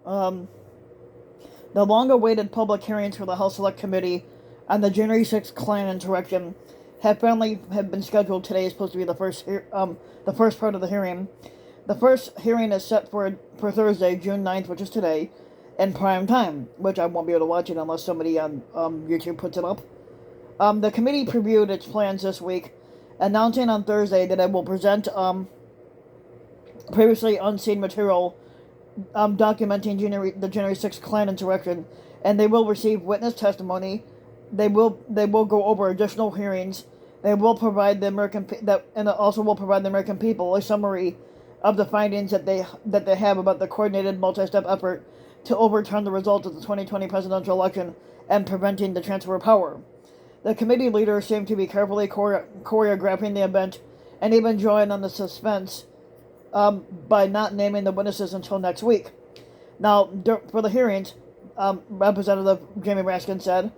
The long-awaited public hearings for the House Select Committee on the January 6th Klan insurrection have been scheduled. Today is supposed to be the first part of the hearing. The first hearing is set for Thursday, June 9th, which is today, in prime time, which I won't be able to watch it unless somebody on YouTube puts it up. The committee previewed its plans this week, announcing on Thursday that it will present previously unseen material documenting the January 6th Klan insurrection, and they will receive witness testimony. They will go over additional hearings. They will provide the American people a summary of the findings that they have about the coordinated multi-step effort to overturn the results of the 2020 presidential election and preventing the transfer of power. The committee leaders seem to be carefully choreographing the event and even drawing on the suspense by not naming the witnesses until next week. Now, for the hearings, Representative Jamie Raskin said,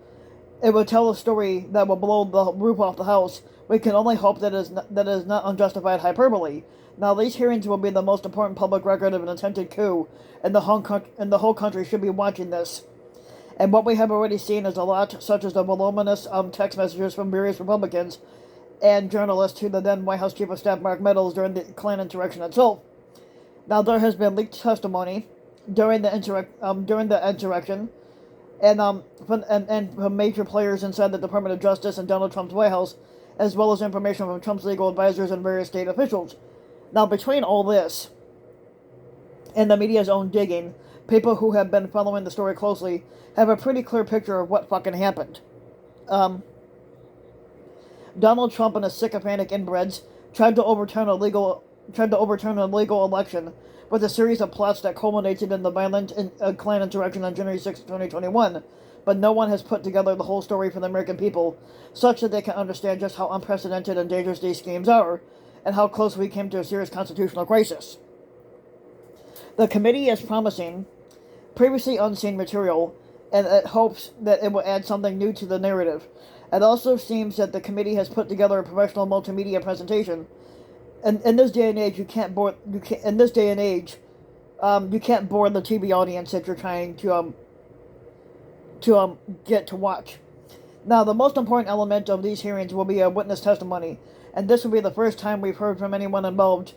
"It will tell a story that will blow the roof off the House. We can only hope that it is not unjustified hyperbole. Now, these hearings will be the most important public record of an attempted coup, and the whole country should be watching this. And what we have already seen is a lot, such as the voluminous text messages from various Republicans and journalists to the then White House Chief of Staff Mark Meadows during the Klan insurrection itself. Now, there has been leaked testimony during the insurrection, and from major players inside the Department of Justice and Donald Trump's White House, as well as information from Trump's legal advisors and various state officials. Now, between all this and the media's own digging, people who have been following the story closely have a pretty clear picture of what fucking happened. Donald Trump and his sycophantic inbreds tried to overturn a legal election with a series of plots that culminated in the violent Klan insurrection on January 6, 2021. But no one has put together the whole story for the American people, such that they can understand just how unprecedented and dangerous these schemes are, and how close we came to a serious constitutional crisis. The committee is promising previously unseen material, and it hopes that it will add something new to the narrative. It also seems that the committee has put together a professional multimedia presentation. And in this day and age, you can't bore the TV audience that you're trying to get to watch. Now, the most important element of these hearings will be a witness testimony, and this will be the first time we've heard from anyone involved,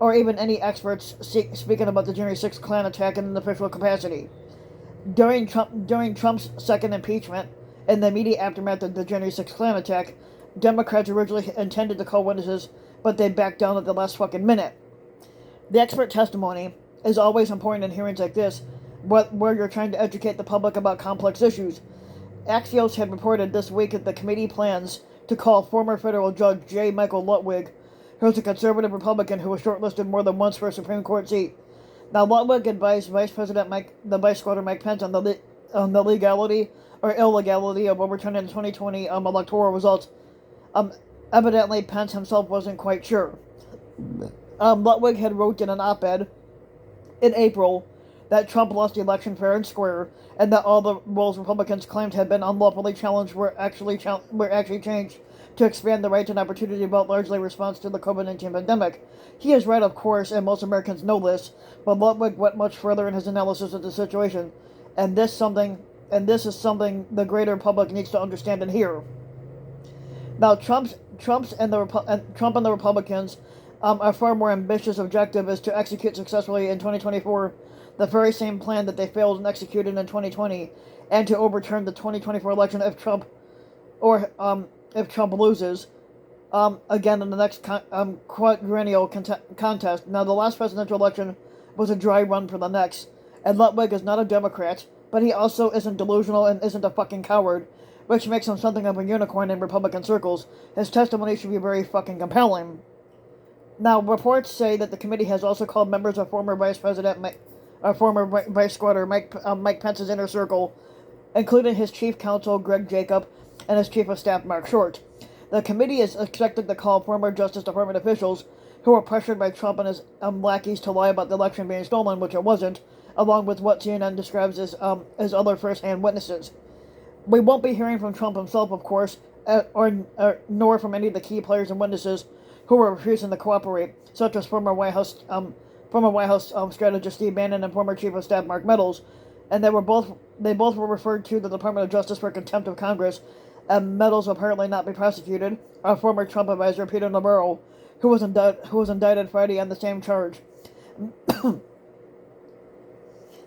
or even any experts speaking about the January 6th Klan attack in an official capacity. During Trump's second impeachment, in the immediate aftermath of the January 6th Klan attack, Democrats originally intended to call witnesses, but they backed down at the last fucking minute. The expert testimony is always important in hearings like this, where you're trying to educate the public about complex issues. Axios had reported this week that the committee plans to call former federal judge J. Michael Lutwig, who is a conservative Republican who was shortlisted more than once for a Supreme Court seat. Now, Lutwig advised Vice Squatter Mike Pence on the legality or illegality of overturning the 2020 electoral results. Evidently, Pence himself wasn't quite sure. Lutwig had wrote in an op-ed in April that Trump lost the election fair and square, and that all the rules Republicans claimed had been unlawfully challenged were actually changed to expand the right and opportunity to vote, largely in response to the COVID-19 pandemic. He is right, of course, and most Americans know this, but Lutwig went much further in his analysis of the situation, and this is something the greater public needs to understand and hear. Now, Trump and the Republicans, a far more ambitious objective is to execute successfully in 2024 the very same plan that they failed and executed in 2020, and to overturn the 2024 election if Trump loses again in the next quadrennial contest. Now, the last presidential election was a dry run for the next, and Lutwig is not a Democrat, but he also isn't delusional and isn't a fucking coward, which makes him something of a unicorn in Republican circles. His testimony should be very fucking compelling. Now, reports say that the committee has also called members of former Vice Squatter Mike Pence's inner circle, including his chief counsel Greg Jacob and his chief of staff Mark Short. The committee is expected to call former Justice Department officials who were pressured by Trump and his lackeys to lie about the election being stolen, which it wasn't, along with what CNN describes as other first-hand witnesses. We won't be hearing from Trump himself, of course, nor from any of the key players and witnesses who were refusing to cooperate, such as former White House former White House strategist Steve Bannon and former Chief of Staff Mark Meadows, and they both were referred to the Department of Justice for contempt of Congress, and Meadows will apparently not be prosecuted. Our former Trump advisor Peter Navarro, who was indicted Friday on the same charge.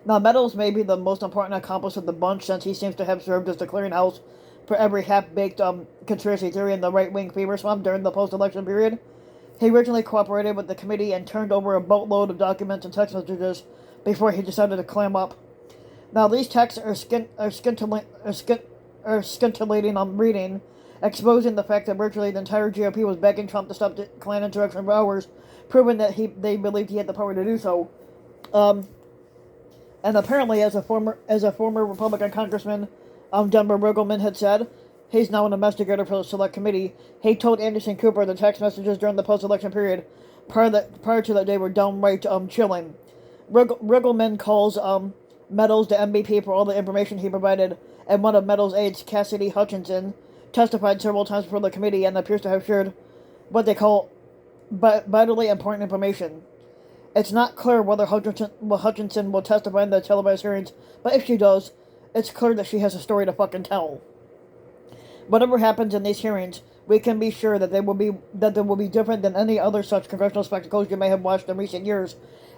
Now, Meadows may be the most important accomplice of the bunch, since he seems to have served as the clearinghouse for every half-baked conspiracy theory in the right-wing fever swamp during the post-election period. He originally cooperated with the committee and turned over a boatload of documents and text messages before he decided to clam up. Now, these texts are scintillating on reading, exposing the fact that virtually the entire GOP was begging Trump to stop the Klan insurrection for hours, proving that they believed he had the power to do so. And apparently, as a former Republican congressman, Denver Riggleman had said, he's now an investigator for the Select Committee. He told Anderson Cooper the text messages during the post-election period prior to that day were downright chilling. Riggleman calls Meadows the MVP for all the information he provided, and one of Meadows' aides, Cassidy Hutchinson, testified several times before the committee and appears to have shared what they call vitally important information. It's not clear whether Hutchinson will testify in the televised hearings, but if she does, it's clear that she has a story to fucking tell. Whatever happens in these hearings, we can be sure that they will be different than any other such congressional spectacles you may have watched in recent years,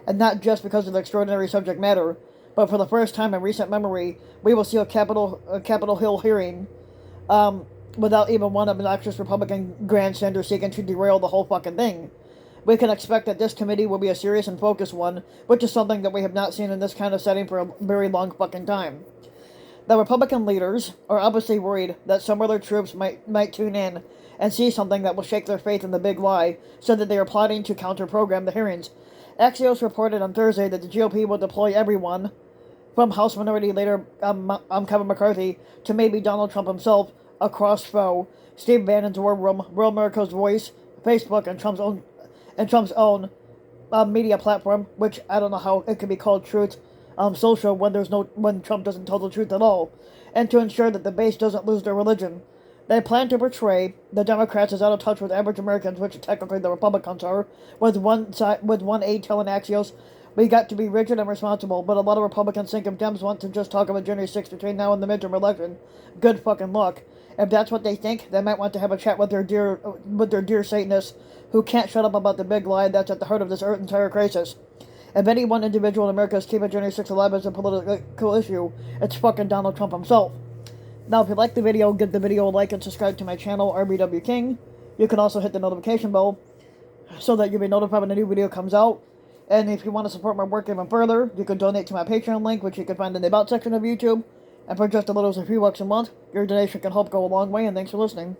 and not just because of the extraordinary subject matter, but for the first time in recent memory, we will see a Capitol Hill hearing without even one obnoxious Republican grandstander seeking to derail the whole fucking thing. We can expect that this committee will be a serious and focused one, which is something that we have not seen in this kind of setting for a very long fucking time. The Republican leaders are obviously worried that some of their troops might tune in and see something that will shake their faith in the big lie, so that they are plotting to counter-program the hearings. Axios reported on Thursday that the GOP will deploy everyone, from House Minority Leader Kevin McCarthy to maybe Donald Trump himself, across foe, Steve Bannon's War Room, Real America's Voice, Facebook, and Trump's own media platform, which I don't know how it could be called Truth Social when Trump doesn't tell the truth at all, and to ensure that the base doesn't lose their religion. They plan to portray the Democrats as out of touch with average Americans, which technically the Republicans are, with one aide telling Axios, "We got to be rigid and responsible," but a lot of Republicans think if Dems want to just talk about January 6th between now and the midterm election, good fucking luck. If that's what they think, they might want to have a chat with their dear Satanists, who can't shut up about the big lie that's at the heart of this entire crisis. If any one individual in America is keeping January 6th alive as a political issue, it's fucking Donald Trump himself. Now, if you like the video, give the video a like and subscribe to my channel, RBW King. You can also hit the notification bell so that you'll be notified when a new video comes out. And if you want to support my work even further, you can donate to my Patreon link, which you can find in the About section of YouTube. And for just a little as a few bucks a month, your donation can help go a long way, and thanks for listening.